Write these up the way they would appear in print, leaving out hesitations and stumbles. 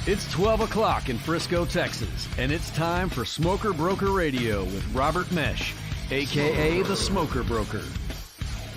It's 12 o'clock in Frisco, Texas, and it's time for Smoker Broker Radio with Robert Mesh, a.k.a. the Smoker Broker.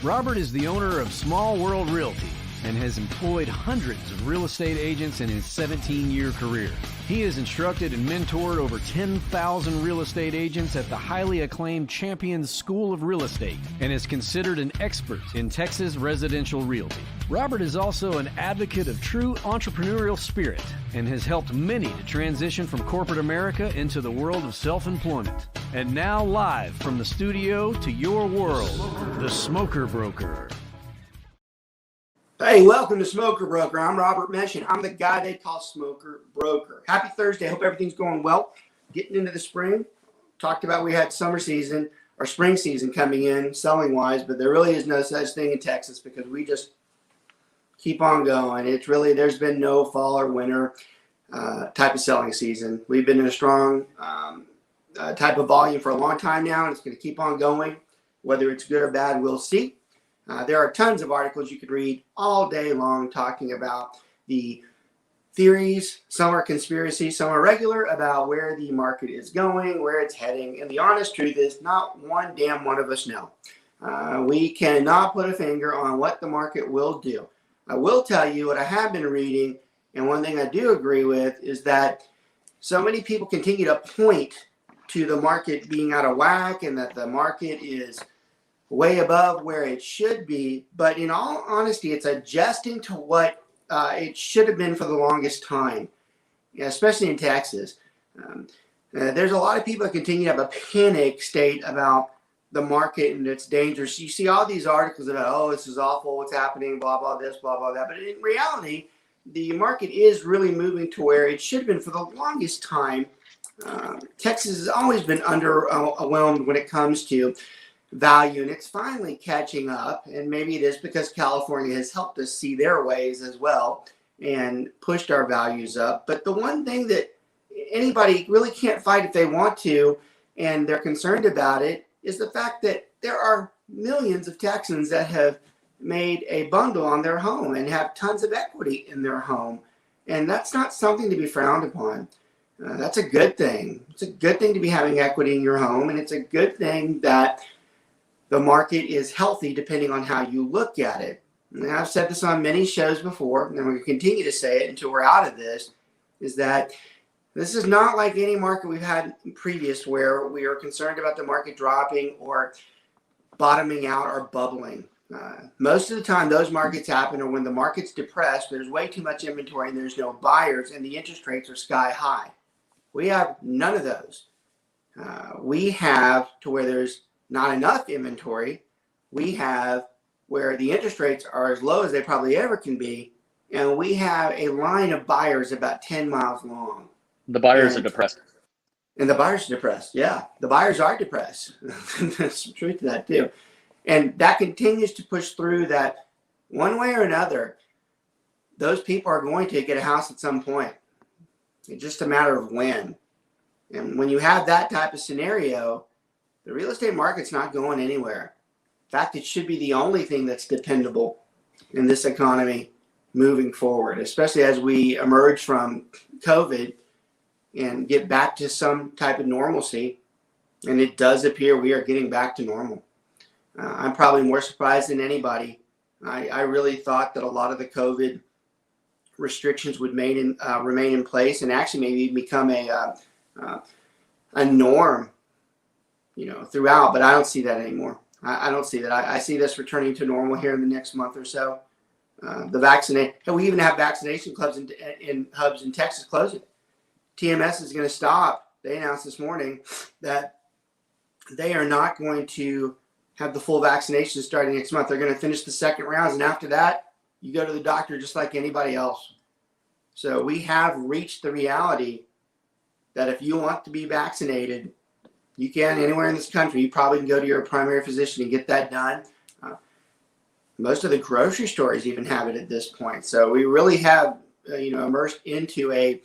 Robert is the owner of Small World Realty and has employed hundreds of real estate agents in his 17-year career. He has instructed and mentored over 10,000 real estate agents at the highly acclaimed Champions School of Real Estate and is considered an expert in Texas residential realty. Robert is also an advocate of true entrepreneurial spirit and has helped many to transition from corporate America into the world of self-employment. And now live from the studio to your world, the Smoker Broker. Hey, welcome to Smoker Broker. I'm Robert Mesh, and I'm the guy they call Smoker Broker. Happy Thursday. Hope everything's going well. Getting into the spring. Talked about we had summer season or spring season coming in selling-wise, but there really is no such thing in Texas because we just keep on going. It's really, there's been no fall or winter type of selling season. We've been in a strong type of volume for a long time now, and it's going to keep on going. Whether it's good or bad, we'll see. There are tons of articles you could read all day long talking about the theories. Some are conspiracy, some are regular, about where the market is going, where it's heading. And the honest truth is not one damn one of us know. We cannot put a finger on what the market will do. I will tell you what I have been reading, and one thing I do agree with is that so many people continue to point to the market being out of whack and that the market is way above where it should be, but in all honesty, it's adjusting to what it should have been for the longest time, especially in Texas. There's a lot of people that continue to have a panic state about the market and its dangers. You see all these articles about, oh, this is awful, what's happening, blah, blah, this, blah, blah, that. But in reality, the market is really moving to where it should have been for the longest time. Texas has always been underwhelmed when it comes to value, and it's finally catching up, and maybe it is because California has helped us see their ways as well and pushed our values up. But the one thing that anybody really can't fight if they want to, and they're concerned about it, is the fact that there are millions of Texans that have made a bundle on their home and have tons of equity in their home, and that's not something to be frowned upon. That's a good thing. It's a good thing to be having equity in your home, and it's a good thing that the market is healthy depending on how you look at it. And I've said this on many shows before, and I'm going to continue to say it until we're out of this, is that this is not like any market we've had previous where we are concerned about the market dropping or bottoming out or bubbling. Most of the time those markets happen or when the market's depressed, there's way too much inventory and there's no buyers and the interest rates are sky high. We have none of those. We have to where there's not enough inventory. We have where the interest rates are as low as they probably ever can be, and we have a line of buyers about 10 miles long. The buyers are depressed. And the buyers are depressed. Yeah, the buyers are depressed. There's some truth to that too. And that continues to push through that one way or another, those people are going to get a house at some point. It's just a matter of when. And when you have that type of scenario, the real estate market's not going anywhere. In fact, it should be the only thing that's dependable in this economy moving forward, especially as we emerge from COVID and get back to some type of normalcy. And it does appear we are getting back to normal. I'm probably more surprised than anybody. I really thought that a lot of the COVID restrictions would remain in place and actually maybe become a norm, throughout, but I don't see that anymore. I don't see that. I see this returning to normal here in the next month or so. We even have vaccination clubs in hubs in Texas closing. TMS is going to stop. They announced this morning that they are not going to have the full vaccination starting next month. They're going to finish the second rounds, and after that, you go to the doctor just like anybody else. So we have reached the reality that if you want to be vaccinated, you can anywhere in this country. You probably can go to your primary physician and get that done. Most of the grocery stores even have it at this point. So we really have, immersed into a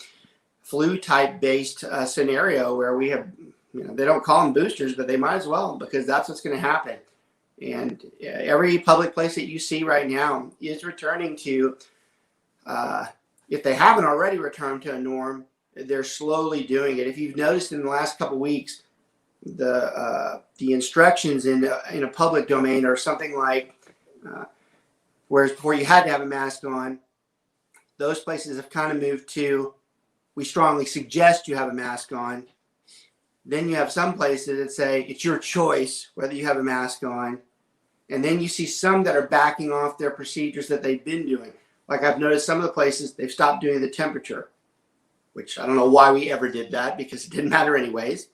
flu-type based scenario where we have, they don't call them boosters, but they might as well because that's what's going to happen. And every public place that you see right now is returning to if they haven't already returned to a norm, they're slowly doing it. If you've noticed in the last couple of weeks, the instructions in a public domain are something like, whereas before you had to have a mask on, those places have kind of moved to, we strongly suggest you have a mask on. Then you have some places that say it's your choice whether you have a mask on. And then you see some that are backing off their procedures that they've been doing. Like I've noticed some of the places, they've stopped doing the temperature, which I don't know why we ever did that because it didn't matter anyways,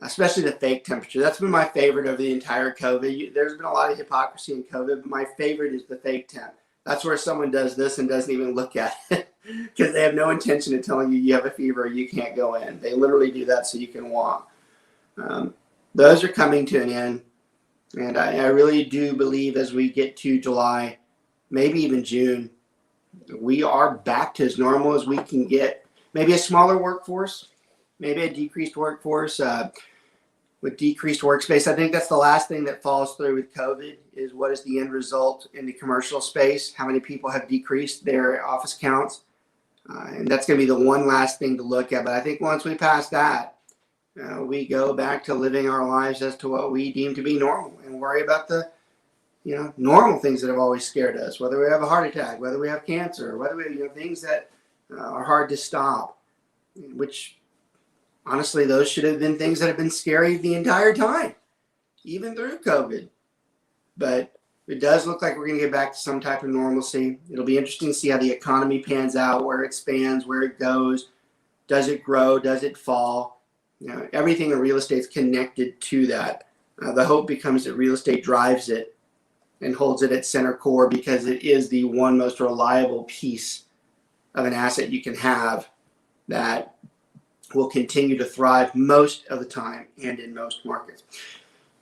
especially the fake temperature. That's been my favorite of the entire COVID. There's been a lot of hypocrisy in COVID, but my favorite is the fake temp. That's where someone does this and doesn't even look at it because they have no intention of telling you you have a fever or you can't go in. They literally do that so you can walk. Those are coming to an end. And I really do believe as we get to July, maybe even June, we are back to as normal as we can get. Maybe a smaller workforce, maybe a decreased workforce with decreased workspace. I think that's the last thing that falls through with COVID is what is the end result in the commercial space? How many people have decreased their office counts? And that's going to be the one last thing to look at. But I think once we pass that, we go back to living our lives as to what we deem to be normal and worry about the, normal things that have always scared us, whether we have a heart attack, whether we have cancer, whether we have, things that are hard to stop, which honestly, those should have been things that have been scary the entire time, even through COVID. But it does look like we're going to get back to some type of normalcy. It'll be interesting to see how the economy pans out, where it spans, where it goes. Does it grow? Does it fall? Everything in real estate is connected to that. The hope becomes that real estate drives it and holds it at center core because it is the one most reliable piece of an asset you can have that will continue to thrive most of the time and in most markets,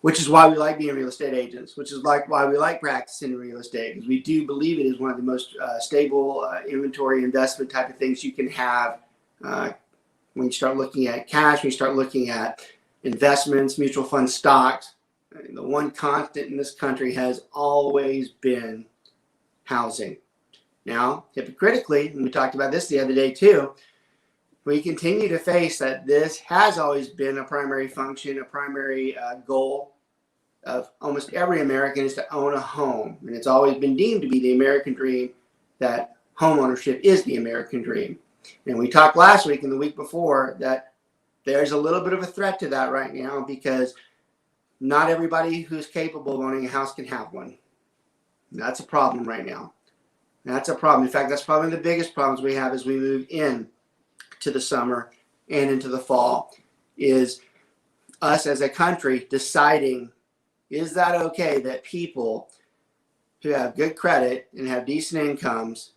which is why we like being real estate agents, which is why we like practicing in real estate, because we do believe it is one of the most stable inventory investment type of things you can have when you start looking at cash, when you start looking at investments, mutual fund stocks. The one constant in this country has always been housing. Now, hypocritically, and we talked about this the other day too, we continue to face that this has always been a primary function, a primary goal of almost every American is to own a home. And it's always been deemed to be the American dream, that home ownership is the American dream. And we talked last week and the week before that there's a little bit of a threat to that right now because not everybody who's capable of owning a house can have one. That's a problem right now. That's a problem. In fact, that's probably the biggest problems we have as we move in to the summer and into the fall is us as a country deciding, is that okay that people who have good credit and have decent incomes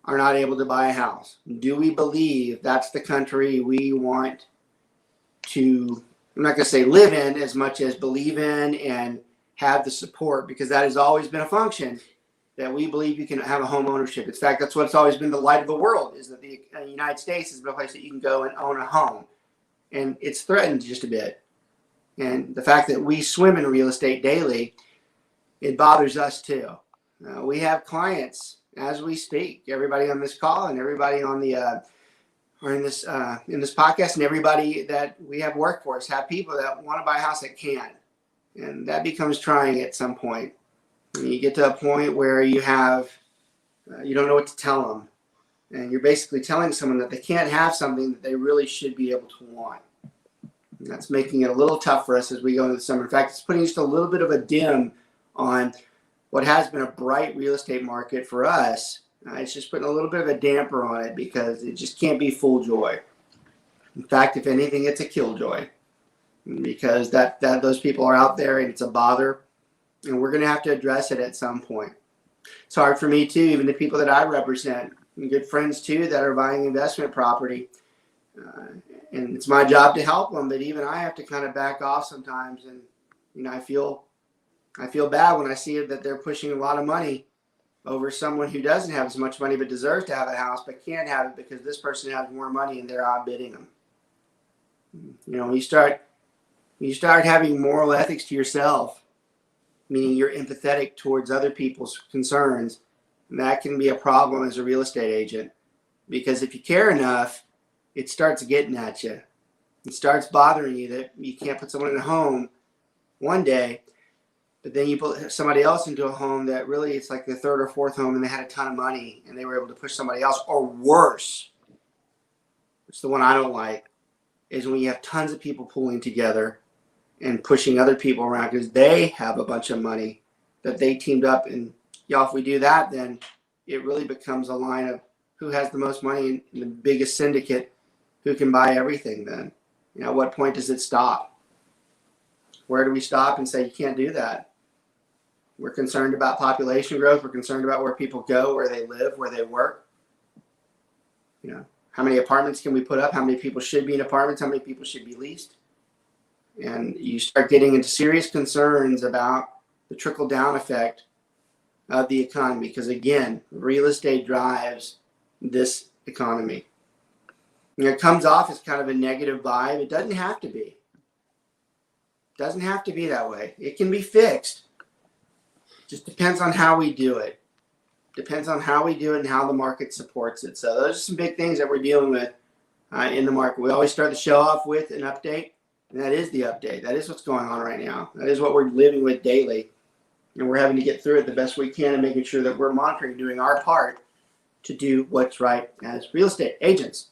are not able to buy a house? Do we believe that's the country we want to, I'm not going to say live in as much as believe in and have the support, because that has always been a function that we believe you can have a home ownership. In fact, that's what's always been the light of the world, is that the United States is a place that you can go and own a home. And it's threatened just a bit. And the fact that we swim in real estate daily, it bothers us too. We have clients as we speak, everybody on this call and everybody on the or in this podcast, and everybody that we have work for us have people that want to buy a house that can, and that becomes trying at some point. And you get to a point where you have you don't know what to tell them, and you're basically telling someone that they can't have something that they really should be able to want. And that's making it a little tough for us as we go into the summer. In fact, it's putting just a little bit of a dim on what has been a bright real estate market for us. It's just putting a little bit of a damper on it because it just can't be full joy. In fact, if anything, it's a killjoy, because that those people are out there and it's a bother, and we're going to have to address it at some point. It's hard for me too, even the people that I represent, and good friends too that are buying investment property, and it's my job to help them. But even I have to kind of back off sometimes, and I feel bad when I see that they're pushing a lot of money over someone who doesn't have as much money but deserves to have a house but can't have it because this person has more money and they're outbidding them. You start having moral ethics to yourself, meaning you're empathetic towards other people's concerns, And that can be a problem as a real estate agent, because if you care enough, it starts getting at you. It starts bothering you that you can't put someone in a home one day, but then you put somebody else into a home that really it's like the third or fourth home and they had a ton of money and they were able to push somebody else. Or worse, it's the one I don't like, is when you have tons of people pulling together and pushing other people around because they have a bunch of money that they teamed up. And if we do that, then it really becomes a line of who has the most money in the biggest syndicate, who can buy everything then. At what point does it stop? Where do we stop and say you can't do that? We're concerned about population growth. We're concerned about where people go, where they live, where they work. How many apartments can we put up? How many people should be in apartments? How many people should be leased? And you start getting into serious concerns about the trickle-down effect of the economy. Because again, real estate drives this economy. It comes off as kind of a negative vibe. It doesn't have to be. It doesn't have to be that way. It can be fixed. Just depends on how we do it. Depends on how we do it and how the market supports it. So those are some big things that we're dealing with in the market. We always start the show off with an update, and that is the update. That is what's going on right now. That is what we're living with daily, and we're having to get through it the best we can and making sure that we're monitoring, doing our part to do what's right as real estate agents.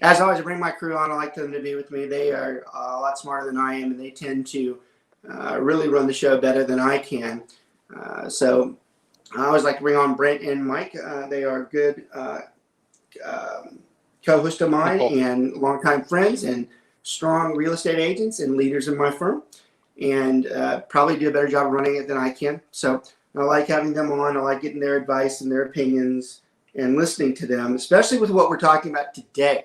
As always, I bring my crew on. I like them to be with me. They are a lot smarter than I am, and they tend to really run the show better than I can. So I always like to bring on Brent and Mike. They are good co-hosts of mine and longtime friends and strong real estate agents and leaders in my firm, and probably do a better job of running it than I can. So I like having them on. I like getting their advice and their opinions and listening to them, especially with what we're talking about today.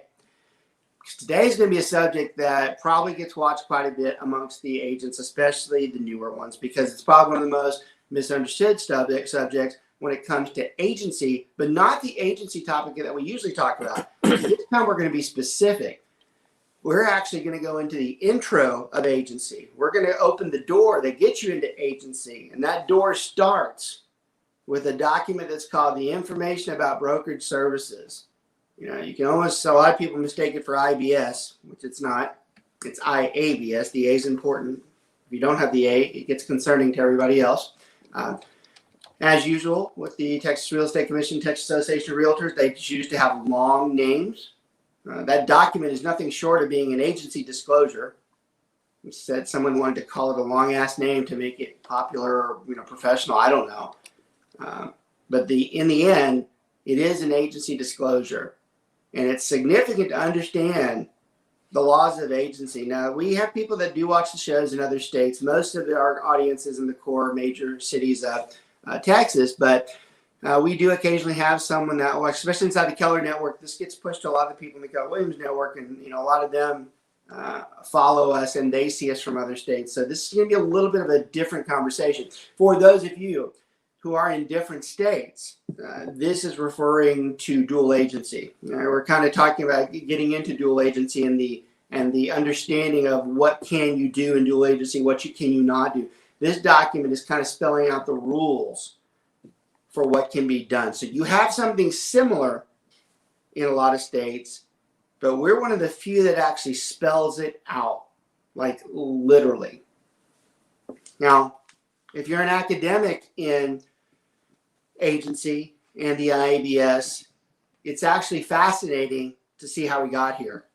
Today is going to be a subject that probably gets watched quite a bit amongst the agents, especially the newer ones, because it's probably one of the most misunderstood subjects when it comes to agency, but not the agency topic that we usually talk about. This time we're going to be specific. We're actually going to go into the intro of agency. We're going to open the door that gets you into agency, and that door starts with a document that's called the Information About Brokerage Services. You can almost, a lot of people mistake it for IBS, which it's not. It's IABS. The A is important. If you don't have the A, it gets concerning to everybody else. As usual, with the Texas Real Estate Commission, Texas Association of Realtors, they choose to have long names. That document is nothing short of being an agency disclosure. You said someone wanted to call it a long-ass name to make it popular or professional. I don't know. But in the end, it is an agency disclosure. And it's significant to understand the laws of agency. Now, we have people that do watch the shows in other states. Most of our audience is in the core major cities of Texas, but we do occasionally have someone that, especially inside the Keller Network, this gets pushed to a lot of the people in the Keller Williams Network, and a lot of them follow us and they see us from other states. So this is going to be a little bit of a different conversation. For those of you who are in different states, this is referring to dual agency. We're kind of talking about getting into dual agency and the understanding of what can you do in dual agency, what can you not do. This document is kind of spelling out the rules for what can be done. So you have something similar in a lot of states, but we're one of the few that actually spells it out, like literally. Now, if you're an academic in agency and the IABS, it's actually fascinating to see how we got here.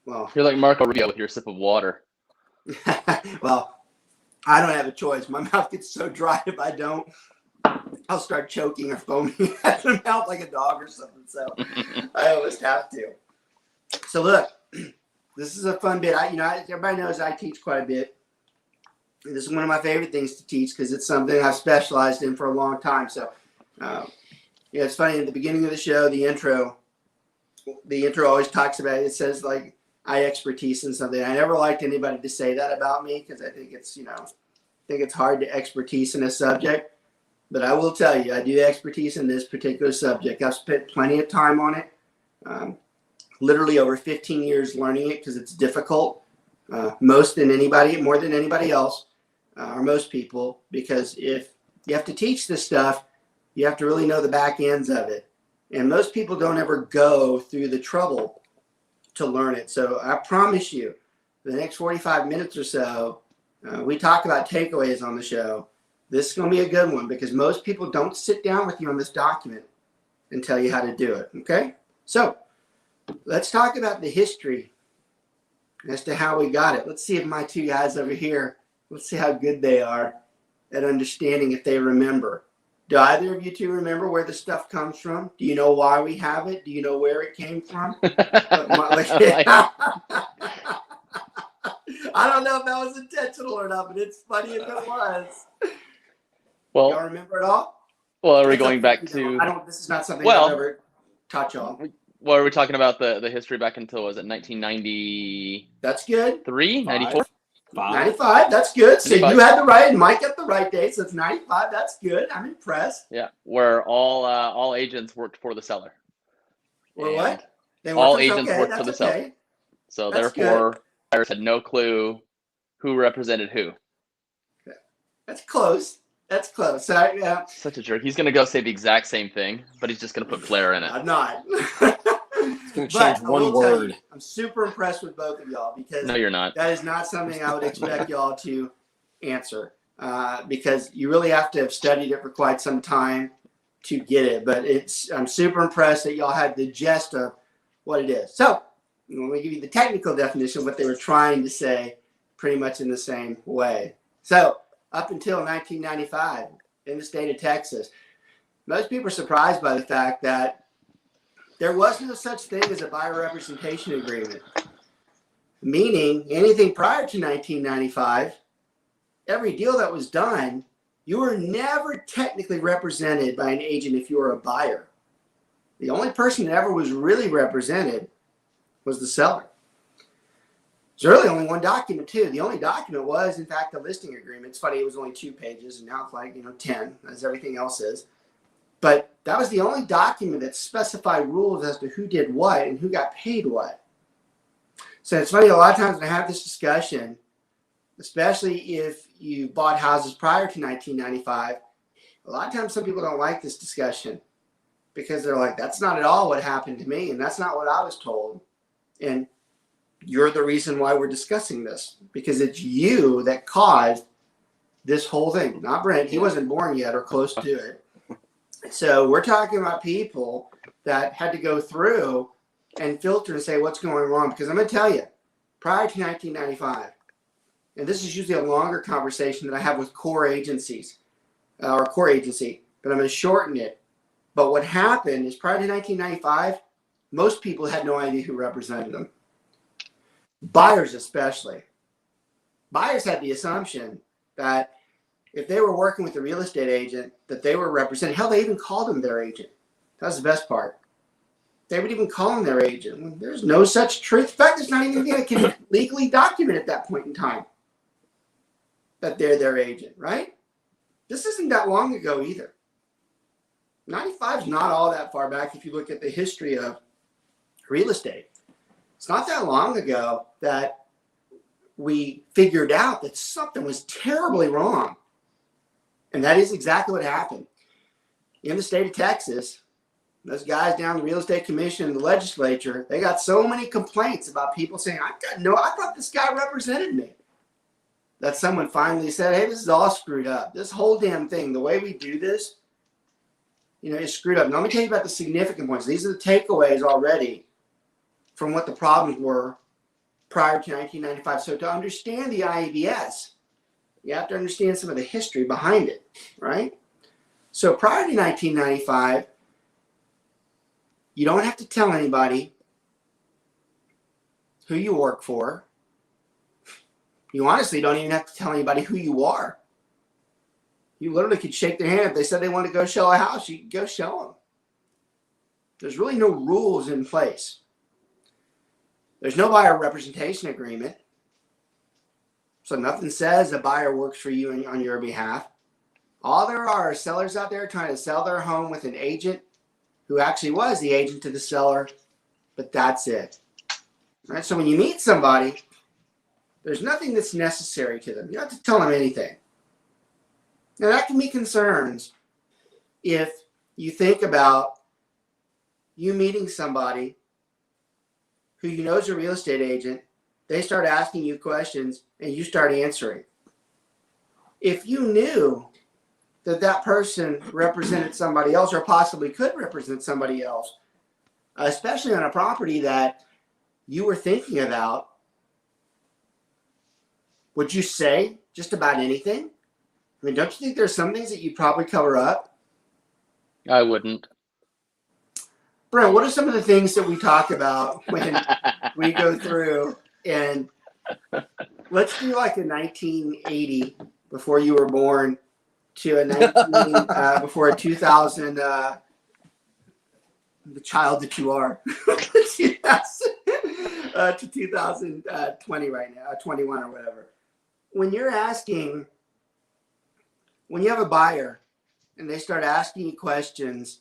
Well, you're like Marco Rubio with your sip of water. Well, I don't have a choice. My mouth gets so dry if I don't, I'll start choking or foaming at the mouth like a dog or something. So I almost have to. So look, this is a fun bit. Everybody knows I teach quite a bit. This is one of my favorite things to teach because it's something I've specialized in for a long time. So, it's funny. At the beginning of the show, the intro always talks about it. It says like I expertise in something. I never liked anybody to say that about me because I think it's hard to expertise in a subject. But I will tell you, I do expertise in this particular subject. I've spent plenty of time on it. Literally over 15 years learning it because it's difficult. More than anybody else. Or most people, because if you have to teach this stuff. You have to really know the back ends of it. And most people don't ever go through the trouble to learn it. So I promise you, the next 45 minutes or so, we talk about takeaways on the show. This is going to be a good one because most people don't sit down with you on this document and tell you how to do it. Okay? So let's talk about the history as to how we got it. Let's see if my two guys over here, let's see how good they are at understanding if they remember. Do either of you two remember where the stuff comes from? Do you know why we have it? Do you know where it came from? I don't know if that was intentional or not, but it's funny if it was. Well, y'all remember it all? Well, are we going back to? This is not something I've ever taught y'all. Well, are we talking about the history back until, was it 1990? That's good. 94? 95, that's good. So 95. You had the right, and Mike got the right date, so it's 95. That's good. I'm impressed. Yeah, where all agents worked for the seller. Or what? All agents worked for the seller. So that's therefore, good. buyers had no clue who represented who. That's close. That's close. So, Such a jerk. He's going to go say the exact same thing, but he's just going to put flair in it. I'm not. It's going to change one word. I'm super impressed with both of y'all because No, you're not. That is not something I would expect y'all to answer because you really have to have studied it for quite some time to get it. But I'm super impressed that y'all had the gist of what it is. So let me give you the technical definition of what they were trying to say pretty much in the same way. So up until 1995 in the state of Texas, most people are surprised by the fact that there was no such thing as a buyer representation agreement, meaning anything prior to 1995, every deal that was done, you were never technically represented by an agent if you were a buyer. The only person that ever was really represented was the seller. There's really only one document, too. The only document was, in fact, the listing agreement. It's funny, it was only 2 pages, and now it's like, 10, as everything else is. But that was the only document that specified rules as to who did what and who got paid what. So it's funny, a lot of times when I have this discussion, especially if you bought houses prior to 1995, a lot of times some people don't like this discussion because they're like, that's not at all what happened to me, and that's not what I was told. And you're the reason why we're discussing this, because it's you that caused this whole thing, not Brent. He wasn't born yet or close to it. So we're talking about people that had to go through and filter and say what's going wrong. Because I'm going to tell you, prior to 1995, and this is usually a longer conversation that I have with core agencies or core agency, but I'm going to shorten it. But what happened is prior to 1995, most people had no idea who represented them. Buyers especially. Buyers had the assumption that if they were working with a real estate agent, that they were represented. Hell, they even called them their agent. That's the best part. They would even call them their agent. There's no such truth. In fact, there's not even anything that can legally document at that point in time that they're their agent, right? This isn't that long ago either. 95 is not all that far back if you look at the history of real estate. It's not that long ago that we figured out that something was terribly wrong. And that is exactly what happened. In the state of Texas, those guys down the real estate commission and the legislature, they got so many complaints about people saying, I thought this guy represented me. That someone finally said, hey, this is all screwed up. This whole damn thing, the way we do this, is screwed up. Now, let me tell you about the significant points. These are the takeaways already from what the problems were prior to 1995. So to understand the IABS, you have to understand some of the history behind it, right? So prior to 1995, you don't have to tell anybody who you work for. You honestly don't even have to tell anybody who you are. You literally could shake their hand. If they said they want to go show a house, you could go show them. There's really no rules in place. There's no buyer representation agreement. So nothing says a buyer works for you on your behalf. All there are sellers out there trying to sell their home with an agent who actually was the agent to the seller, but that's it. All right, so when you meet somebody, there's nothing that's necessary to them. You don't have to tell them anything. Now that can be concerns if you think about you meeting somebody who you know is a real estate agent, they start asking you questions and you start answering. If you knew that that person represented somebody else or possibly could represent somebody else, especially on a property that you were thinking about, would you say just about anything? I mean, don't you think there's some things that you'd probably cover up? I wouldn't. Brent, what are some of the things that we talk about when we go through, and let's do like a 1980 before you were born to a before a 2000, the child that you are, to 2020 right now, 21 or whatever. When you have a buyer and they start asking you questions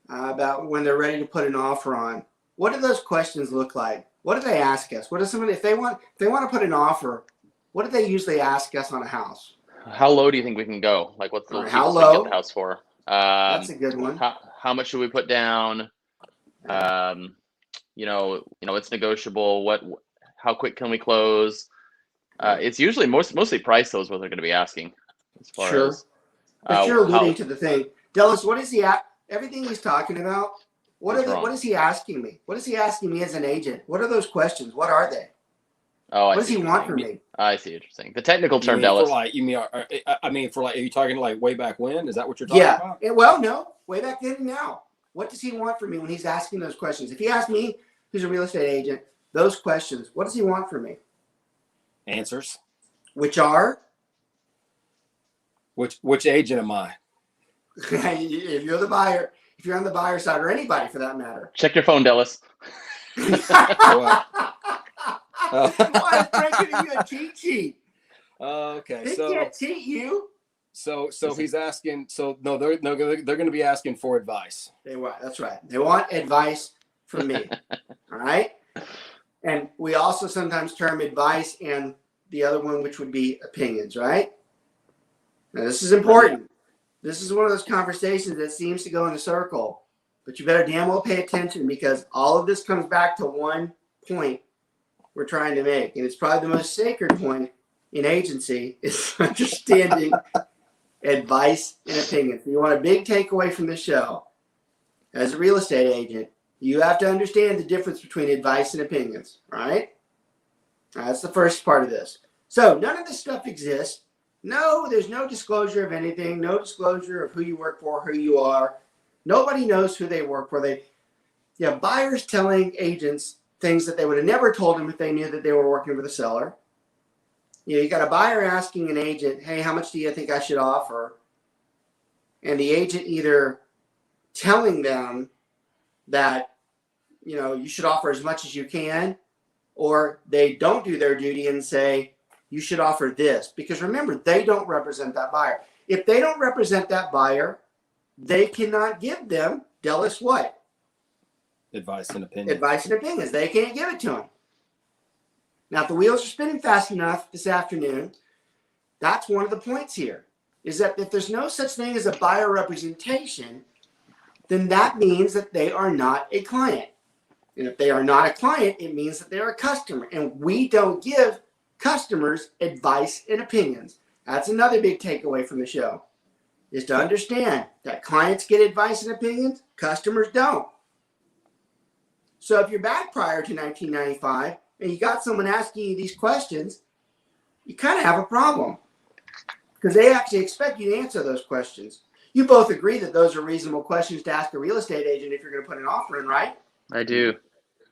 about when they're ready to put an offer on, what do those questions look like? What do they ask us? What is somebody, if they want to put an offer, what do they usually ask us on a house? How low do you think we can go? Like, what's the How cheapest we can low? get the house for? That's a good one. How much should we put down? It's negotiable. How quick can we close? It's usually mostly price. Those what they're going to be asking. As far Sure. as, but you're alluding to the thing. Dallas, what is he at? Everything he's talking about, what is he asking me? What is he asking me as an agent? What are those questions? What are they? Oh, what does he want from me? I see what you're saying. The technical term, Dallas. Dallas. Are you talking like way back when? Is that what you're talking about? Yeah. Well, no, way back then and now. What does he want from me when he's asking those questions? If he asks me, who's a real estate agent, those questions, what does he want from me? Answers. Which are? Which agent am I? If you're the buyer, if you're on the buyer side, or anybody for that matter. Check your phone, Dallas. Why is Brent giving you a cheat sheet? Okay, They can't cheat you. So he's asking. So no, they're going to be asking for advice. That's right. They want advice from me. All right. And we also sometimes term advice and the other one, which would be opinions, right? Now, this is important. This is one of those conversations that seems to go in a circle, but you better damn well pay attention because all of this comes back to one point we're trying to make. And it's probably the most sacred point in agency is understanding advice and opinions. If you want a big takeaway from the show, as a real estate agent, you have to understand the difference between advice and opinions, right? That's the first part of this. So none of this stuff exists. No, there's no disclosure of anything, no disclosure of who you work for, who you are. Nobody knows who they work for. You have buyers telling agents things that they would have never told them if they knew that they were working with a seller. You got a buyer asking an agent, hey, how much do you think I should offer? And the agent either telling them that, you should offer as much as you can, or they don't do their duty and say, you should offer this. Because remember, they don't represent that buyer. If they don't represent that buyer, they cannot give them, Dallas, what? Advice and opinions. Advice and opinions. They can't give it to them. Now, if the wheels are spinning fast enough this afternoon, that's one of the points here, is that if there's no such thing as a buyer representation, then that means that they are not a client. And if they are not a client, it means that they're a customer. And we don't give customers advice and opinions. That's another big takeaway from the show, is to understand that clients get advice and opinions, customers don't. So if you're back prior to 1995 and you got someone asking you these questions, you kind of have a problem because they actually expect you to answer those questions. You both agree that those are reasonable questions to ask a real estate agent if you're going to put an offer in, right? I do.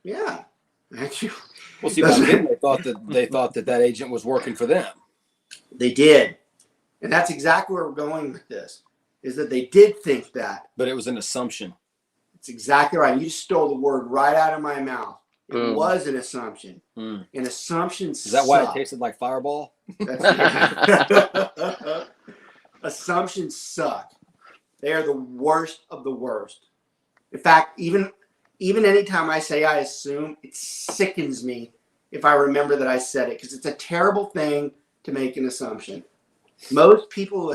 Yeah. Well, see, back then they thought that agent was working for them. They did. And that's exactly where we're going with this, is that they did think that. But it was an assumption. It's exactly right. You stole the word right out of my mouth. Boom. It was an assumption. An assumption Is that why it tasted like Fireball? Assumptions suck. They are the worst of the worst. In fact, even anytime I say I assume, it sickens me if I remember that I said it, because it's a terrible thing to make an assumption. Most people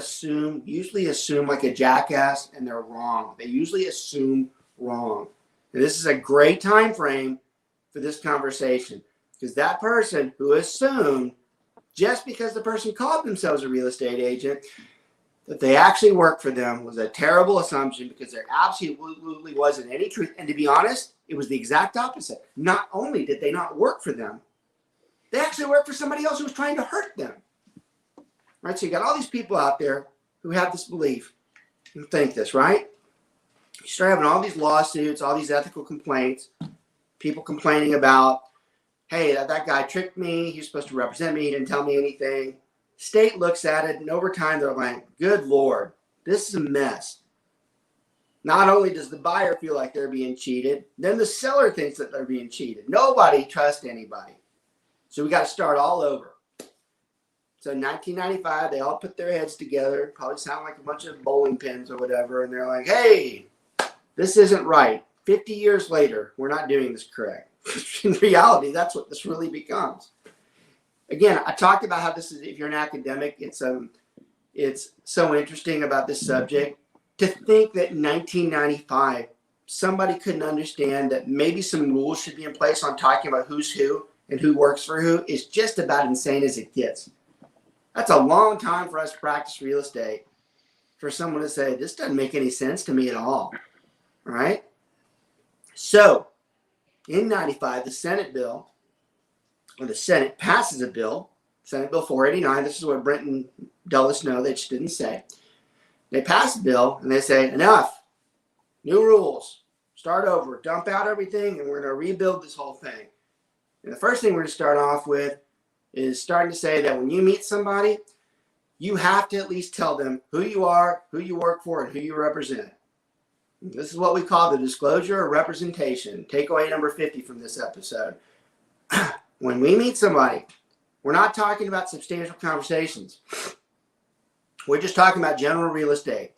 usually assume like a jackass, and they're wrong. They usually assume wrong. And this is a great time frame for this conversation, because that person who assumed, just because the person called themselves a real estate agent, that they actually work for them, was a terrible assumption, because there absolutely wasn't any truth. And to be honest, it was the exact opposite. Not only did they not work for them, they actually worked for somebody else who was trying to hurt them. Right? So you got all these people out there who have this belief and think this, right? You start having all these lawsuits, all these ethical complaints, people complaining about, hey, that guy tricked me. He's supposed to represent me. He didn't tell me anything. State looks at it, and over time, they're like, good Lord, this is a mess. Not only does the buyer feel like they're being cheated, then the seller thinks that they're being cheated. Nobody trusts anybody. So we got to start all over. So in 1995, they all put their heads together, probably sound like a bunch of bowling pins or whatever, and they're like, hey, this isn't right. 50 years later, we're not doing this correct. In reality, that's what this really becomes. Again, I talked about how this is, if you're an academic, it's so interesting about this subject. To think that in 1995, somebody couldn't understand that maybe some rules should be in place on talking about who's who and who works for who is just about insane as it gets. That's a long time for us to practice real estate, for someone to say, this doesn't make any sense to me at all. All right? So, in 95, the Senate passes a bill, Senate Bill 489. This is what Brent and Dulles know, they just didn't say. They pass a bill, and they say, enough. New rules. Start over. Dump out everything, and we're going to rebuild this whole thing. And the first thing we're going to start off with is starting to say that when you meet somebody, you have to at least tell them who you are, who you work for, and who you represent. This is what we call the disclosure of representation. Takeaway number 50 from this episode. When we meet somebody, we're not talking about substantial conversations. We're just talking about general real estate.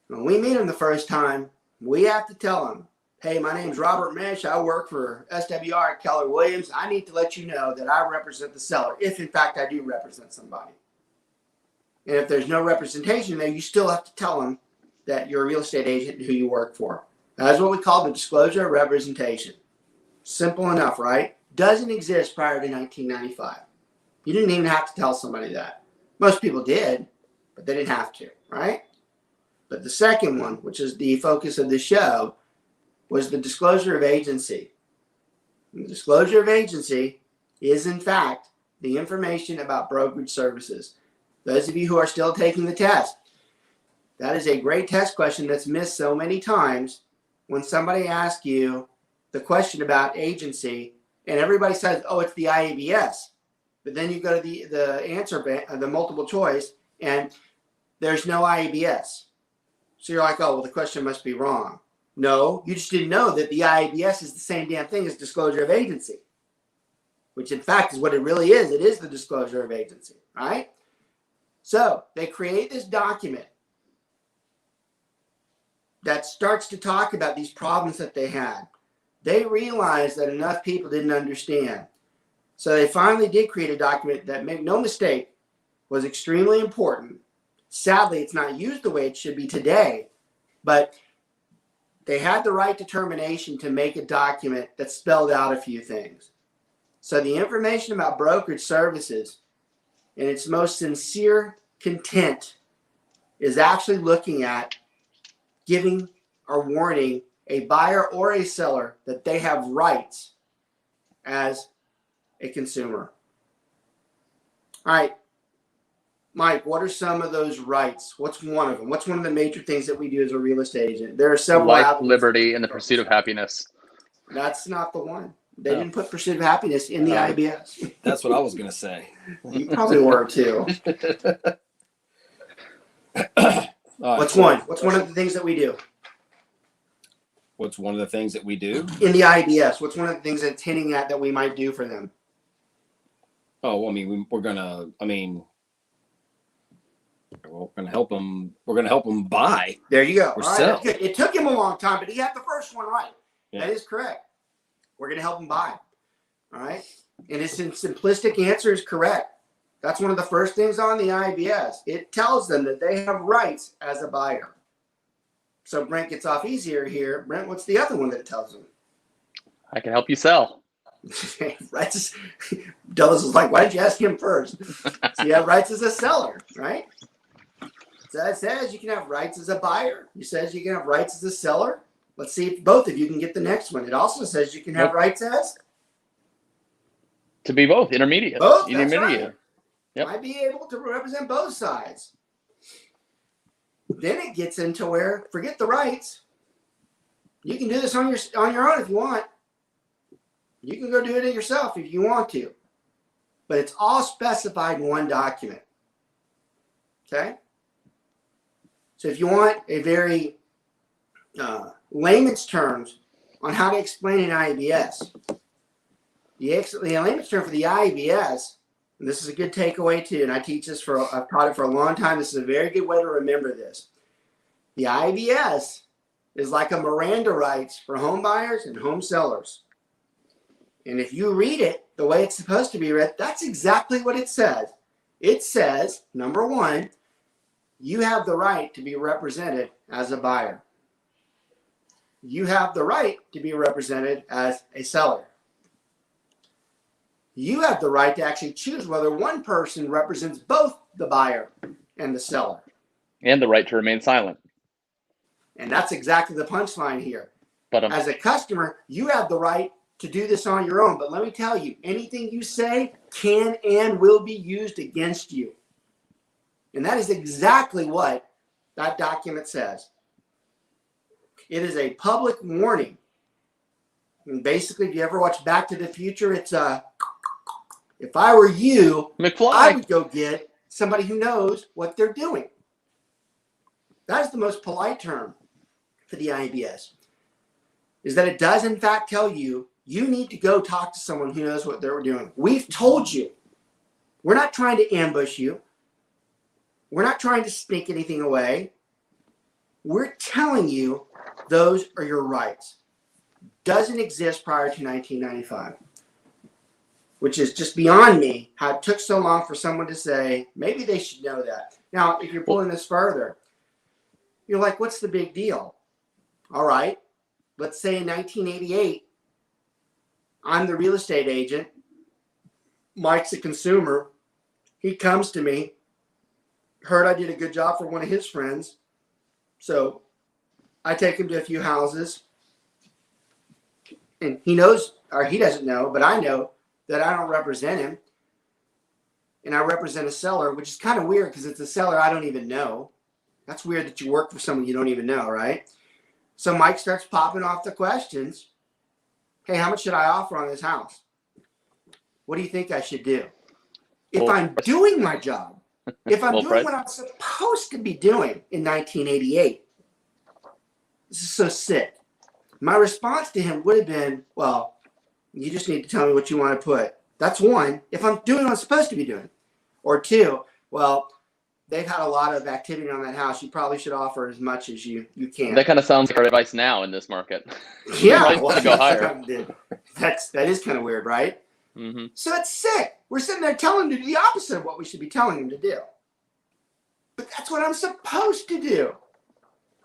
When we meet them the first time, we have to tell them, hey, my name's Robert Mesh. I work for SWR at Keller Williams. I need to let you know that I represent the seller, if in fact I do represent somebody. And if there's no representation there, you still have to tell them that you're a real estate agent and who you work for. That's what we call the disclosure of representation. Simple enough, right? Doesn't exist prior to 1995. You didn't even have to tell somebody that. Most people did, but they didn't have to, right? But the second one, which is the focus of the show, was the disclosure of agency. And the disclosure of agency is, in fact, the information about brokerage services. Those of you who are still taking the test, that is a great test question that's missed so many times. When somebody asks you the question about agency, and everybody says, oh, it's the IABS. But then you go to the answer, the multiple choice, and there's no IABS. So you're like, oh, well, the question must be wrong. No, you just didn't know that the IABS is the same damn thing as disclosure of agency, which in fact is what it really is. It is the disclosure of agency, right? So they create this document that starts to talk about these problems that they had. They realized that enough people didn't understand. So they finally did create a document that, make no mistake, was extremely important. Sadly, it's not used the way it should be today, but they had the right determination to make a document that spelled out a few things. So the information about brokerage services, in its most sincere content, is actually looking at giving or warning a buyer or a seller that they have rights as a consumer. All right, Mike, what are some of those rights? What's one of them? What's one of the major things that we do as a real estate agent? There are several. Life, liberty, and the pursuit of happiness. That's not the one. They didn't put pursuit of happiness in the IBS. That's what I was going to say. You probably were too. What's one? What's one of the things that we do? What's one of the things that we do? In the IBS, what's one of the things that's hinting at that we might do for them? Oh, well, I mean, we're going to help them. We're going to help them buy. There you go. Or all right, sell. that's good. It took him a long time, but he had the first one right. Yeah. That is correct. We're going to help him buy. All right. And his simplistic answer is correct. That's one of the first things on the IBS. It tells them that they have rights as a buyer. So Brent gets off easier here. Brent, what's the other one that it tells them? I can help you sell. Rights. Dulles is like, why did you ask him first? So you have rights as a seller, right? So it says you can have rights as a buyer. It says you can have rights as a seller. Let's see if both of you can get the next one. It also says you can have rights as to be both intermediate. Both. That's Intermediate. right. Yep. Might be able to represent both sides. Then it gets into where forget the rights. You can do this on your own if you want. You can go do it yourself if you want to. But it's all specified in one document. Okay? So if you want a very layman's terms on how to explain an IBS, the layman's term for the IBS, and this is a good takeaway too, and I've taught it for a long time. This is a very good way to remember this. The IBS is like a Miranda rights for home buyers and home sellers. And if you read it the way it's supposed to be read, that's exactly what it says. It says, number one, you have the right to be represented as a buyer. You have the right to be represented as a seller. You have the right to actually choose whether one person represents both the buyer and the seller. And the right to remain silent. And that's exactly the punchline here. But as a customer, you have the right to do this on your own. But let me tell you, anything you say can and will be used against you. And that is exactly what that document says. It is a public warning. And basically, if you ever watch Back to the Future, it's if I were you, McFly, I would go get somebody who knows what they're doing. That is the most polite term for the IBS, is that it does in fact tell you, you need to go talk to someone who knows what they're doing. We've told you. We're not trying to ambush you. We're not trying to sneak anything away. We're telling you those are your rights. Doesn't exist prior to 1995, which is just beyond me how it took so long for someone to say, maybe they should know that. Now, if you're pulling this further, you're like, what's the big deal? All right, let's say in 1988, I'm the real estate agent. Mike's a consumer. He comes to me, heard I did a good job for one of his friends. So I take him to a few houses. And he knows, or he doesn't know, but I know that I don't represent him. And I represent a seller, which is kind of weird because it's a seller I don't even know. That's weird that you work for someone you don't even know, right? So Mike starts popping off the questions. Hey, how much should I offer on this house? What do you think I should do? If I'm doing my job, if I'm doing what I'm supposed to be doing in 1988, this is so sick. My response to him would have been, well, you just need to tell me what you want to put. That's one, if I'm doing what I'm supposed to be doing. Or two, well, they've had a lot of activity on that house. You probably should offer as much as you can. That kind of sounds like our advice now in this market. Yeah, well, go higher. That is kind of weird, right? Mm-hmm. So it's sick. We're sitting there telling him to do the opposite of what we should be telling him to do. But that's what I'm supposed to do.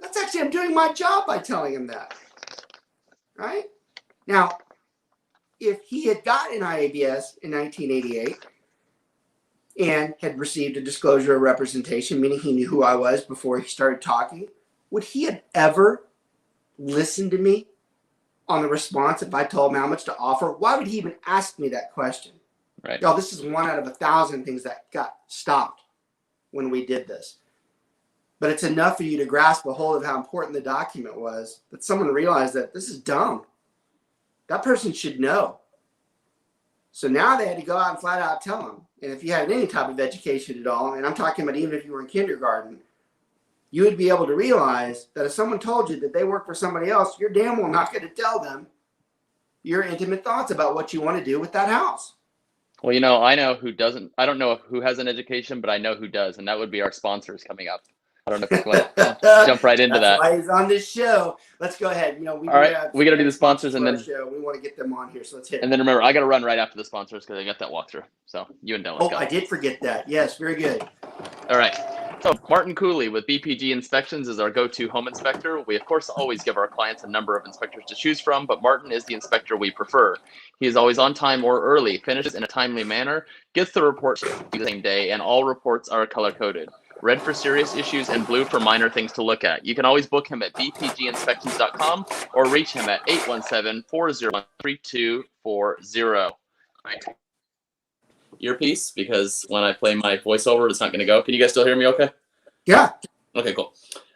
That's actually, I'm doing my job by telling him that. Right? Now, if he had got an IABS in 1988 and had received a disclosure of representation, meaning he knew who I was before he started talking, would he have ever listened to me on the response if I told him how much to offer? Why would he even ask me that question? Right. Y'all, this is one out of 1,000 things that got stopped when we did this. But it's enough for you to grasp a hold of how important the document was that someone realized that this is dumb. That person should know. So now they had to go out and flat out tell them. And if you had any type of education at all, and I'm talking about even if you were in kindergarten, you would be able to realize that if someone told you that they work for somebody else, you're damn well not going to tell them your intimate thoughts about what you want to do with that house. Well, I know who doesn't. I don't know who has an education, but I know who does, and that would be our sponsors coming up. I don't know if I jump right into That's that. why he's on this show. Let's go ahead. We All right, we got to do the sponsors and for our then show. We want to get them on here, so let's hit. And then remember, I got to run right after the sponsors because I got that walkthrough. So you and Dylan. Oh, I did forget that. Yes, very good. All right. So Martin Cooley with BPG Inspections is our go-to home inspector. We, of course, always give our clients a number of inspectors to choose from, but Martin is the inspector we prefer. He is always on time or early, finishes in a timely manner, gets the report the same day, and all reports are color-coded. Red for serious issues and blue for minor things to look at. You can always book him at bpginspections.com or reach him at 817-401-3240. Right. Earpiece, because when I play my voiceover, it's not going to go. Can you guys still hear me okay? Yeah. Okay, cool.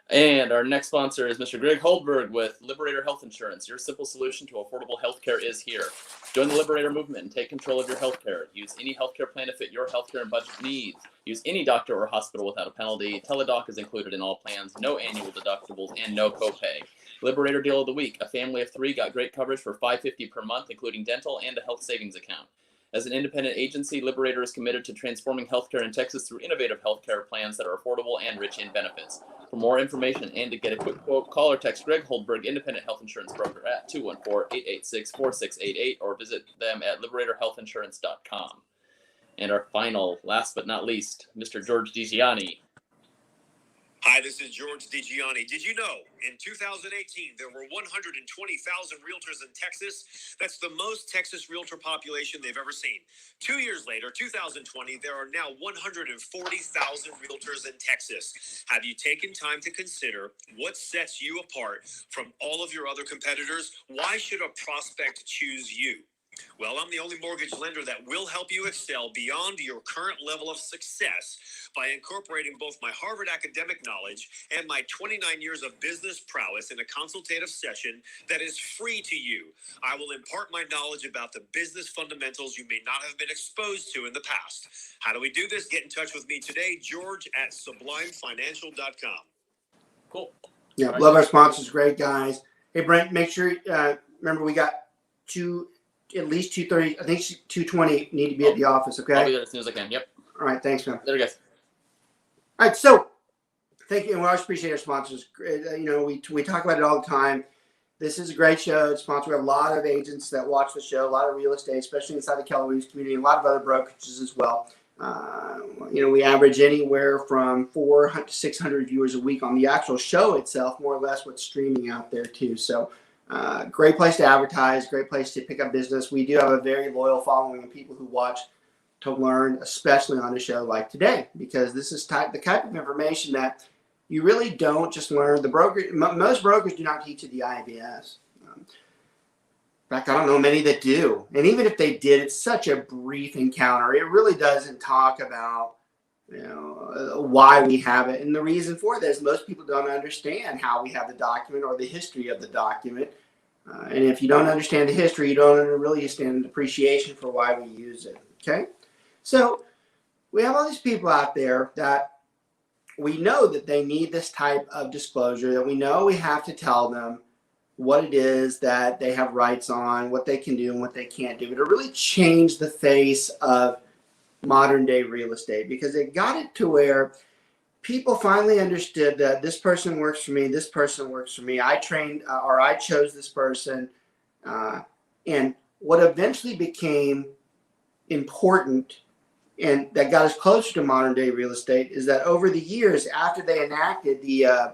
And our next sponsor is Mr. Greg Holdberg with Liberator Health Insurance. Your simple solution to affordable healthcare is here. Join the Liberator movement and take control of your healthcare. Use any healthcare plan to fit your healthcare and budget needs. Use any doctor or hospital without a penalty. Teledoc is included in all plans. No annual deductibles and no copay. Liberator Deal of the Week. A family of 3 got great coverage for $550 per month, including dental and a health savings account. As an independent agency, Liberator is committed to transforming healthcare in Texas through innovative healthcare plans that are affordable and rich in benefits. For more information and to get a quick quote, call or text Greg Holdberg, Independent Health Insurance Broker at 214-886-4688 or visit them at liberatorhealthinsurance.com. And our final, last but not least, Mr. George DiGianni. Hi, this is George DiGianni. Did you know in 2018 there were 120,000 realtors in Texas? That's the most Texas realtor population they've ever seen. 2 years later, 2020, there are now 140,000 realtors in Texas. Have you taken time to consider what sets you apart from all of your other competitors? Why should a prospect choose you? Well, I'm the only mortgage lender that will help you excel beyond your current level of success by incorporating both my Harvard academic knowledge and my 29 years of business prowess in a consultative session that is free to you. I will impart my knowledge about the business fundamentals you may not have been exposed to in the past. How do we do this? Get in touch with me today, George at sublimefinancial.com. Cool. Yeah, love our sponsors. Great guys. Hey, Brent, make sure, remember we got at least 2:30, I think 2:20 need to be at the office, okay? I'll be there as soon as I can. Yep. All right, thanks, man. There you guys. All right, so thank you, and we always appreciate our sponsors. We talk about it all the time. This is a great show. It's sponsored. We have a lot of agents that watch the show, a lot of real estate, especially inside the Keller Williams community, a lot of other brokerages as well. We average anywhere from 400 to 600 viewers a week on the actual show itself, more or less what's streaming out there too. So great place to advertise, great place to pick up business. We do have a very loyal following of people who watch to learn, especially on a show like today, because this is the type of information that you really don't just learn. Most brokers do not teach at the IBS. In fact, I don't know many that do. And even if they did, it's such a brief encounter. It really doesn't talk about why we have it. And the reason for this, most people don't understand how we have the document or the history of the document. And if you don't understand the history, you don't really understand the appreciation for why we use it. Okay? So we have all these people out there that we know that they need this type of disclosure, that we know we have to tell them what it is that they have rights on, what they can do and what they can't do. But it really changed the face of modern day real estate, because it got it to where people finally understood that this person works for me, this person works for me. I trained or I chose this person. And what eventually became important and that got us closer to modern day real estate is that over the years, after they enacted the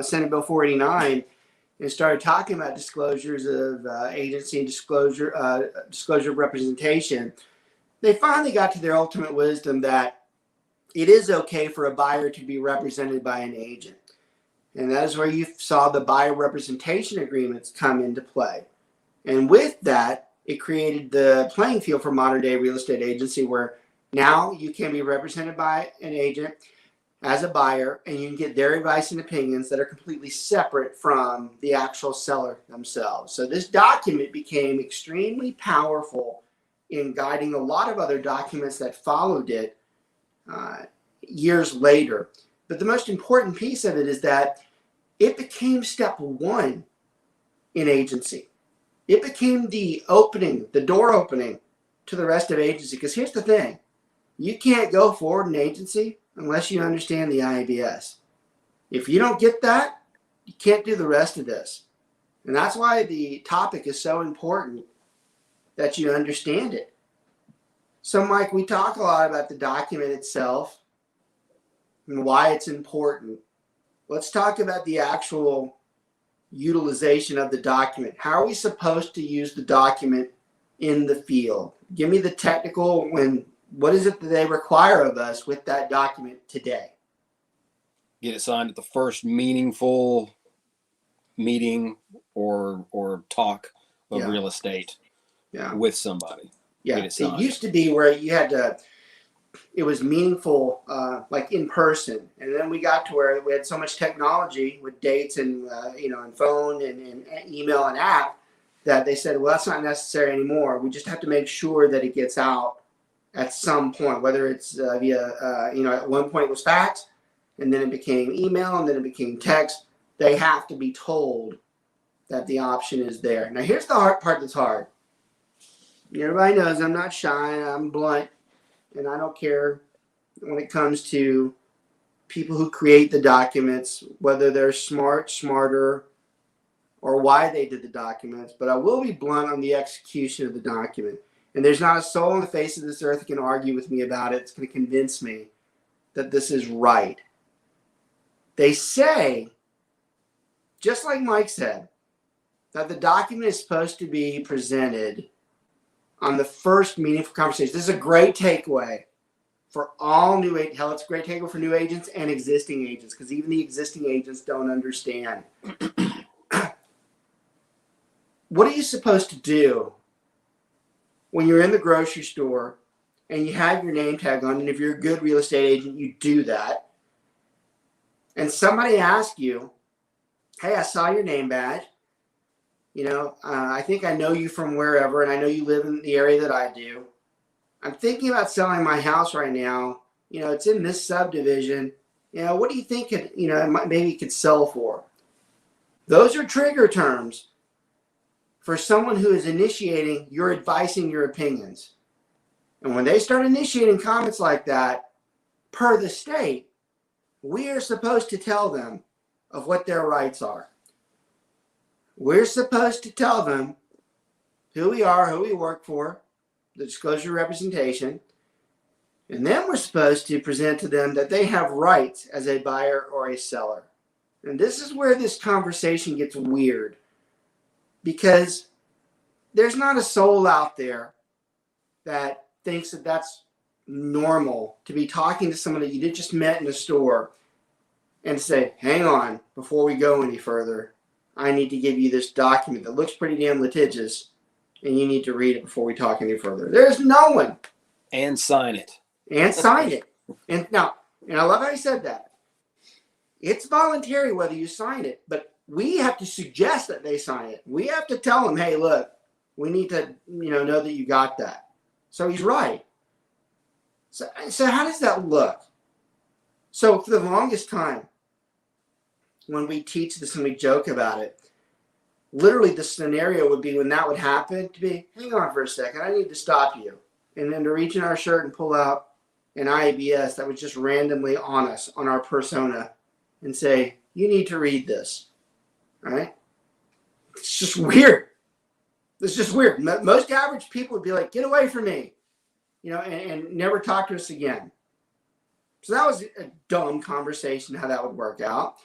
Senate Bill 489 and started talking about disclosures of agency and disclosure of representation, they finally got to their ultimate wisdom that it is okay for a buyer to be represented by an agent. And that is where you saw the buyer representation agreements come into play. And with that, it created the playing field for modern day real estate agency, where now you can be represented by an agent as a buyer, and you can get their advice and opinions that are completely separate from the actual seller themselves. So this document became extremely powerful in guiding a lot of other documents that followed it years later. But the most important piece of it is that it became step one in agency. It became the door opening to the rest of agency. Because here's the thing. You can't go forward in agency unless you understand the IABS. If you don't get that, you can't do the rest of this. And that's why the topic is so important that you understand it. So, Mike, we talk a lot about the document itself and why it's important. Let's talk about the actual utilization of the document. How are we supposed to use the document in the field? Give me the technical, what is it that they require of us with that document today? Get it signed at the first meaningful meeting or talk of real estate with somebody. Yeah, Get it signed. It used to be where you had to, it was meaningful, like in person. And then we got to where we had so much technology with dates and, and phone and email and app that they said, well, that's not necessary anymore. We just have to make sure that it gets out at some point, whether it's via, at one point it was fax, and then it became email, and then it became text. They have to be told that the option is there. Now, here's the hard part that's hard. Everybody knows I'm not shy, I'm blunt, and I don't care when it comes to people who create the documents, whether they're smart, smarter, or why they did the documents, but I will be blunt on the execution of the document. And there's not a soul on the face of this earth that can argue with me about it. It's going to convince me that this is right. They say, just like Mike said, that the document is supposed to be presented on the first meaningful conversation. This is a great takeaway for all new agents. Hell, it's a great takeaway for new agents and existing agents, because even the existing agents don't understand. What are you supposed to do when you're in the grocery store and you have your name tag on? And if you're a good real estate agent, you do that. And somebody asks you, hey, I saw your name badge. I think I know you from wherever, and I know you live in the area that I do. I'm thinking about selling my house right now. It's in this subdivision. What do you think maybe it could sell for? Those are trigger terms for someone who is initiating your advice and your opinions. And when they start initiating comments like that, per the state, we are supposed to tell them of what their rights are. We're supposed to tell them who we are, who we work for, the disclosure representation, and then we're supposed to present to them that they have rights as a buyer or a seller. And this is where this conversation gets weird, because there's not a soul out there that thinks that that's normal to be talking to someone that you just met in a store and say, hang on, before we go any further, I need to give you this document that looks pretty damn litigious, and you need to read it before we talk any further. There's no one. And sign it. And sign it. And I love how you said that. It's voluntary whether you sign it, but we have to suggest that they sign it. We have to tell them, hey, look, we need to know that you got that. So he's right. So how does that look? So for the longest time, when we teach this and we joke about it, literally the scenario would be when that would happen to be, hang on for a second, I need to stop you. And then to reach in our shirt and pull out an IABS that was just randomly on us, on our persona, and say, you need to read this. All right? It's just weird. It's just weird. Most average people would be like, get away from me, and never talk to us again. So that was a dumb conversation, how that would work out.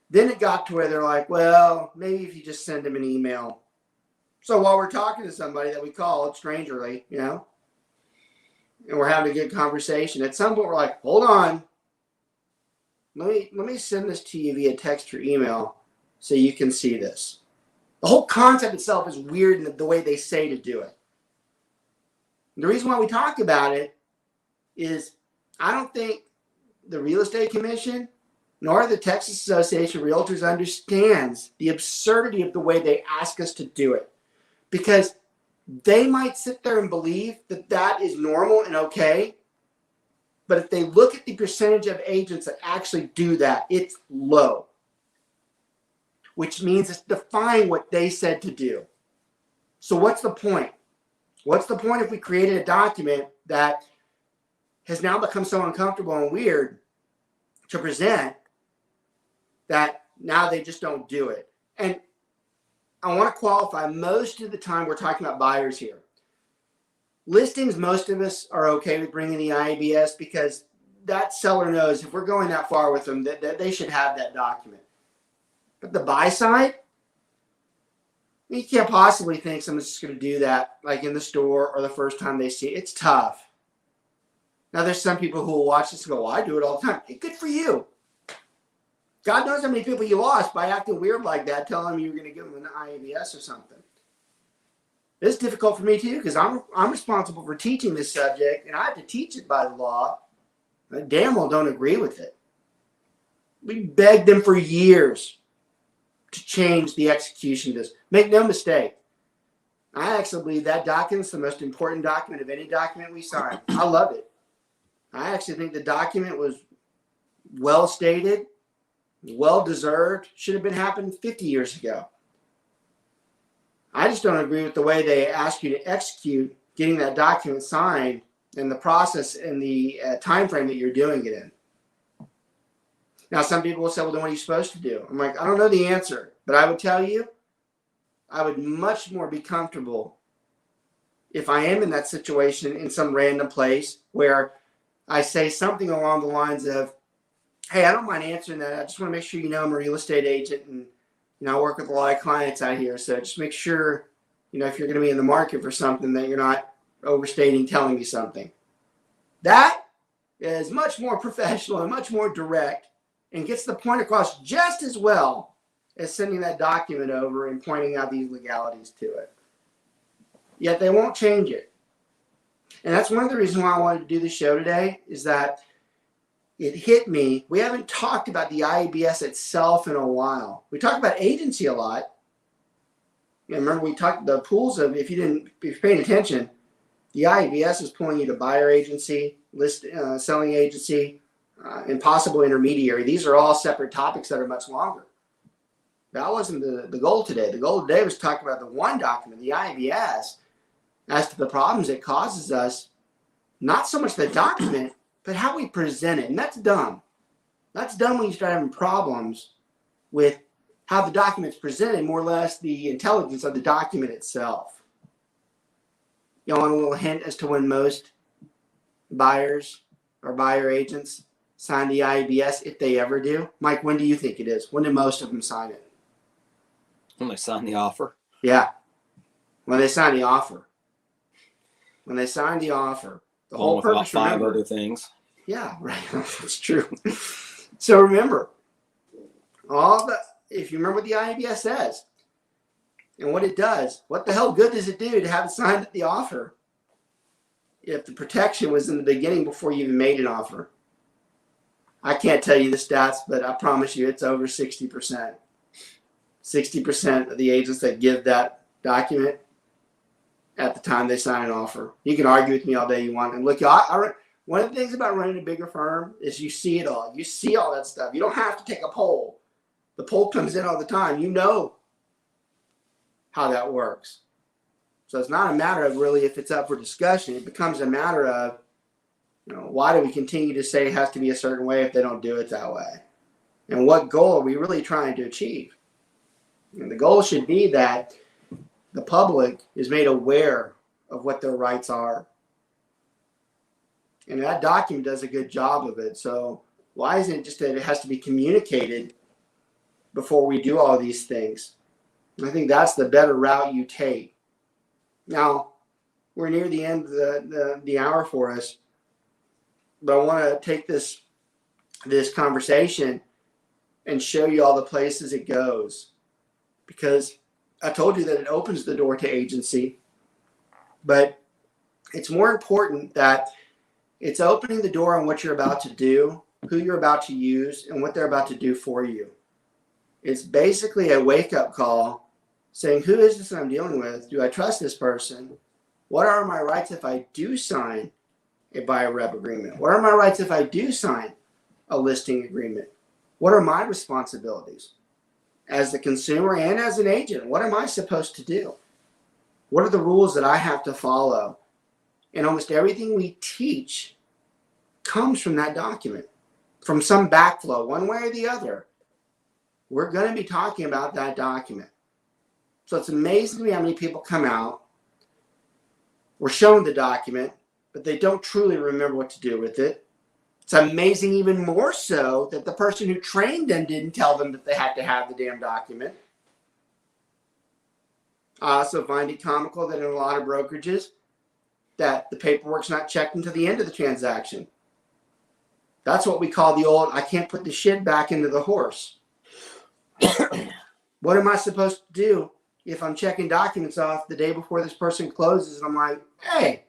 Then it got to where they're like, well, maybe if you just send them an email. So while we're talking to somebody that we call strangerly, and we're having a good conversation, at some point we're like, hold on. Let me send this to you via text or email so you can see this. The whole concept itself is weird in the way they say to do it. And the reason why we talk about it is I don't think the Real Estate Commission nor the Texas Association of Realtors understands the absurdity of the way they ask us to do it. Because they might sit there and believe that that is normal and okay. But if they look at the percentage of agents that actually do that, it's low. Which means it's defying what they said to do. So what's the point? What's the point if we created a document that has now become so uncomfortable and weird to present that now they just don't do it. And I want to qualify, most of the time we're talking about buyers here. Listings, most of us are okay with bringing the IABS because that seller knows if we're going that far with them that they should have that document. But the buy side, you can't possibly think someone's just going to do that like in the store or the first time they see it. It's tough. Now, there's some people who will watch this and go, well, I do it all the time. Hey, good for you. God knows how many people you lost by acting weird like that, telling them you were going to give them an IABS or something. It's difficult for me too because I'm responsible for teaching this subject, and I have to teach it by the law. I damn well don't agree with it. We begged them for years to change the execution of this. Make no mistake. I actually believe that document's the most important document of any document we sign. I love it. I actually think the document was well stated, well deserved, should have been happened 50 years ago. I just don't agree with the way they ask you to execute getting that document signed and the process and the time frame that you're doing it in. Now, some people will say, well, then what are you supposed to do? I'm like, I don't know the answer, but I would tell you, I would much more be comfortable if I am in that situation in some random place where I say something along the lines of, hey, I don't mind answering that. I just want to make sure you know I'm a real estate agent and, I work with a lot of clients out here. So just make sure, if you're going to be in the market for something that you're not overstating, telling me something. That is much more professional and much more direct and gets the point across just as well as sending that document over and pointing out these legalities to it. Yet they won't change it. And that's one of the reasons why I wanted to do the show today is that it hit me. We haven't talked about the IABS itself in a while. We talked about agency a lot. Remember, we talked the pools of, if you're paying attention, the IABS is pulling you to buyer agency, selling agency, and possible intermediary. These are all separate topics that are much longer. That wasn't the goal today. The goal today was to talk about the one document, the IABS, as to the problems it causes us, not so much the document, but how we present it. And that's dumb. That's dumb when you start having problems with how the document's presented, more or less the intelligence of the document itself. You want a little hint as to when most buyers or buyer agents sign the IABS, if they ever do? Mike, when do you think it is? When do most of them sign it? When they sign the offer? Yeah. When they sign the offer. When they sign the offer. The whole purpose, about five other things. Yeah, right. That's true. So remember, if you remember what the IABS says and what it does, what the hell good does it do to have it signed at the offer if the protection was in the beginning before you even made an offer? I can't tell you the stats, but I promise you it's over 60%. 60% of the agents that give that document at the time they sign an offer. You can argue with me all day you want. And look, one of the things about running a bigger firm is you see it all. You see all that stuff. You don't have to take a poll. The poll comes in all the time. You know how that works. So it's not a matter of really if it's up for discussion. It becomes a matter of, why do we continue to say it has to be a certain way if they don't do it that way? And what goal are we really trying to achieve? And the goal should be that the public is made aware of what their rights are. And that document does a good job of it. So why isn't it just that it has to be communicated before we do all these things? I think that's the better route you take. Now, we're near the end of the hour for us, but I want to take this conversation and show you all the places it goes. Because I told you that it opens the door to agency, but it's more important that it's opening the door on what you're about to do, who you're about to use, and what they're about to do for you. It's basically a wake-up call saying, who is this I'm dealing with? Do I trust this person? What are my rights if I do sign a buyer rep agreement? What are my rights if I do sign a listing agreement? What are my responsibilities as the consumer and as an agent? What am I supposed to do? What are the rules that I have to follow? And almost everything we teach comes from that document, from some backflow, one way or the other. we're going to be talking about that document. So it's amazing to me how many people come out, we're shown the document, but they don't truly remember what to do with it. It's amazing even more so that the person who trained them didn't tell them that they had to have the damn document. I also find it comical that in a lot of brokerages that the paperwork's not checked until the end of the transaction. That's what we call the old, I can't put the shit back into the horse. What am I supposed to do if I'm checking documents off the day before this person closes and I'm like, hey,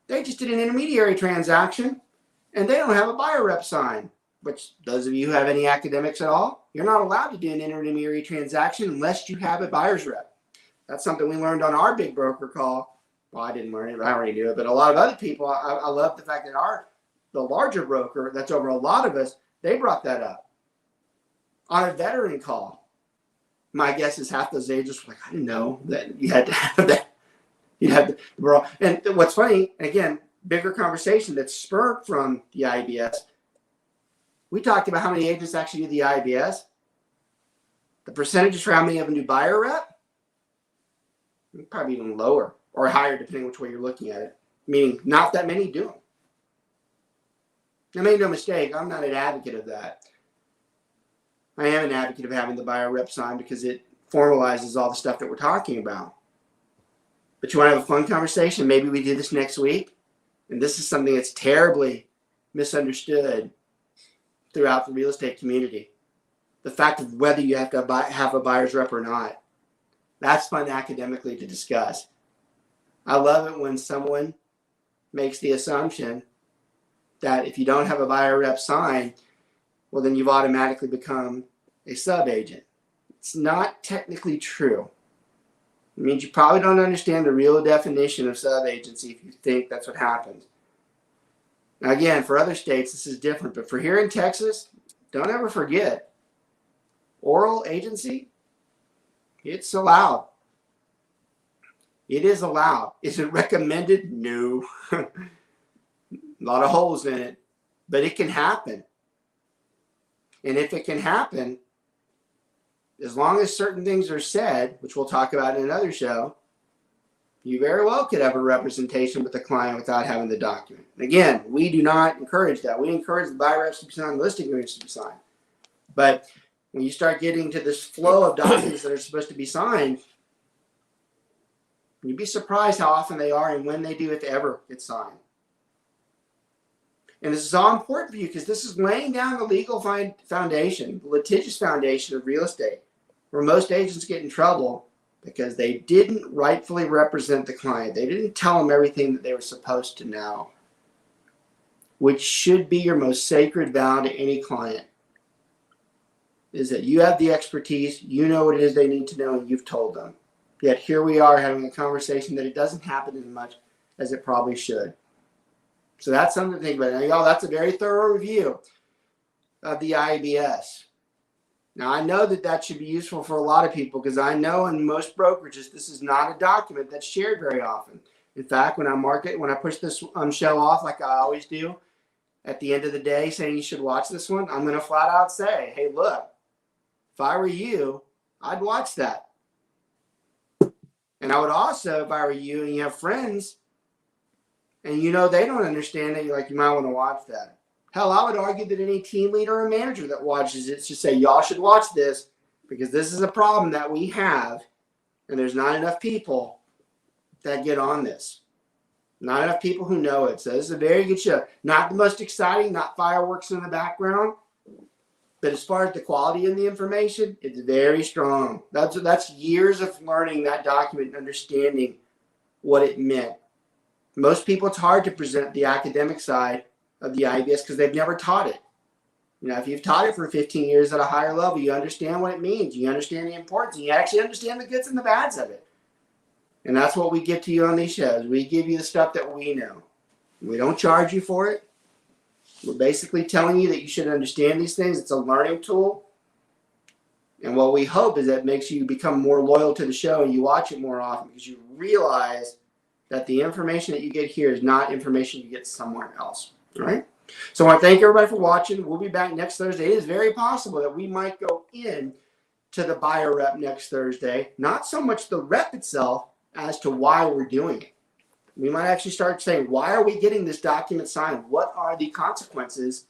they just did an intermediary transaction and they don't have a buyer rep sign? Which, those of you who have any academics at all, you're not allowed to do an intermediary transaction unless you have a buyer's rep. That's something we learned on our big broker call. Well, I didn't learn it, but I already knew it. But a lot of other people, I love the fact that the larger broker that's over a lot of us, they brought that up on a veteran call. My guess is half those agents were like, I didn't know that you had to have that. You had to, and what's funny, and again, bigger conversation that's spurred from the IBS. We talked about how many agents actually do the IBS. The percentages for how many of them do buyer rep, probably even lower or higher depending which way you're looking at it. Meaning not that many do them. Now, make no mistake, I'm not an advocate of that. I am an advocate of having the buyer rep sign because it formalizes all the stuff that we're talking about. But you want to have a fun conversation? Maybe we do this next week. And this is something that's terribly misunderstood throughout the real estate community. The fact of whether you have to have a buyer's rep or not. That's fun academically to discuss. I love it when someone makes the assumption that if you don't have a buyer rep sign, well, then you've automatically become a sub-agent. It's not technically true. It means you probably don't understand the real definition of sub-agency if you think that's what happens. Now, again, for other states, this is different. But for here in Texas, don't ever forget, oral agency, it's allowed. It is allowed. Is it recommended? No. A lot of holes in it. But it can happen. And if it can happen, as long as certain things are said, which we'll talk about in another show, you very well could have a representation with the client without having the document. And again, we do not encourage that. We encourage the buyer reps to be signed, the listing agreements to be signed. But when you start getting to this flow of documents that are supposed to be signed, you'd be surprised how often they are and when they do, if they ever get signed. And this is all important for you because this is laying down the legal foundation, the litigious foundation of real estate, where most agents get in trouble because they didn't rightfully represent the client. They didn't tell them everything that they were supposed to know, which should be your most sacred vow to any client, is that you have the expertise, you know what it is they need to know, and you've told them. Yet here we are having a conversation that it doesn't happen as much as it probably should. So that's something to think about. Now, y'all, that's a very thorough review of the IBS. Now, I know that that should be useful for a lot of people because I know in most brokerages, this is not a document that's shared very often. In fact, when I push this show off like I always do, at the end of the day saying you should watch this one, I'm going to flat out say, hey, look, if I were you, I'd watch that. And I would also, if I were you and you have friends, and you know they don't understand it, you might want to watch that. Hell, I would argue that any team leader or manager that watches it should say, y'all should watch this because this is a problem that we have, and there's not enough people that get on this. Not enough people who know it. So this is a very good show. Not the most exciting, not fireworks in the background, but as far as the quality of the information, it's very strong. That's years of learning that document and understanding what it meant. Most people, it's hard to present the academic side of the IBS because they've never taught it. You know, if you've taught it for 15 years at a higher level, you understand what it means. You understand the importance. And you actually understand the goods and the bads of it. And that's what we give to you on these shows. We give you the stuff that we know. We don't charge you for it. We're basically telling you that you should understand these things. It's a learning tool. And what we hope is that it makes you become more loyal to the show and you watch it more often because you realize that the information that you get here is not information you get somewhere else. All right? So I want to thank everybody for watching. We'll be back next Thursday. It is very possible that we might go in to the buyer rep next Thursday, not so much the rep itself as to why we're doing it. We might actually start saying, why are we getting this document signed? What are the consequences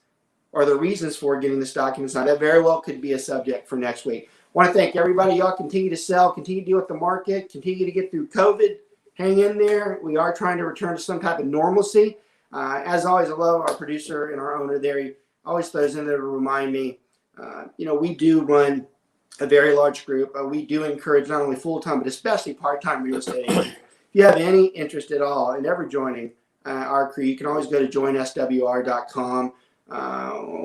or the reasons for getting this document signed? That very well could be a subject for next week. I want to thank everybody. Y'all continue to sell, continue to deal with the market, continue to get through COVID. Hang in there. We are trying to return to some type of normalcy. As always, I love our producer and our owner there. He always throws in there to remind me, we do run a very large group. We do encourage not only full-time, but especially part-time real estate agents. If you have any interest at all in ever joining our crew, you can always go to joinswr.com.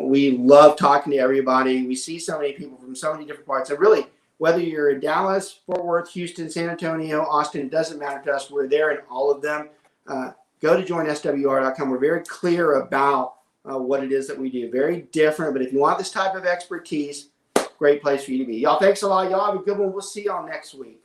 We love talking to everybody. We see so many people from so many different parts. And really, whether you're in Dallas, Fort Worth, Houston, San Antonio, Austin, it doesn't matter to us. We're there in all of them. Go to joinswr.com. We're very clear about what it is that we do. Very different. But if you want this type of expertise, great place for you to be. Y'all, thanks a lot. Y'all have a good one. We'll see y'all next week.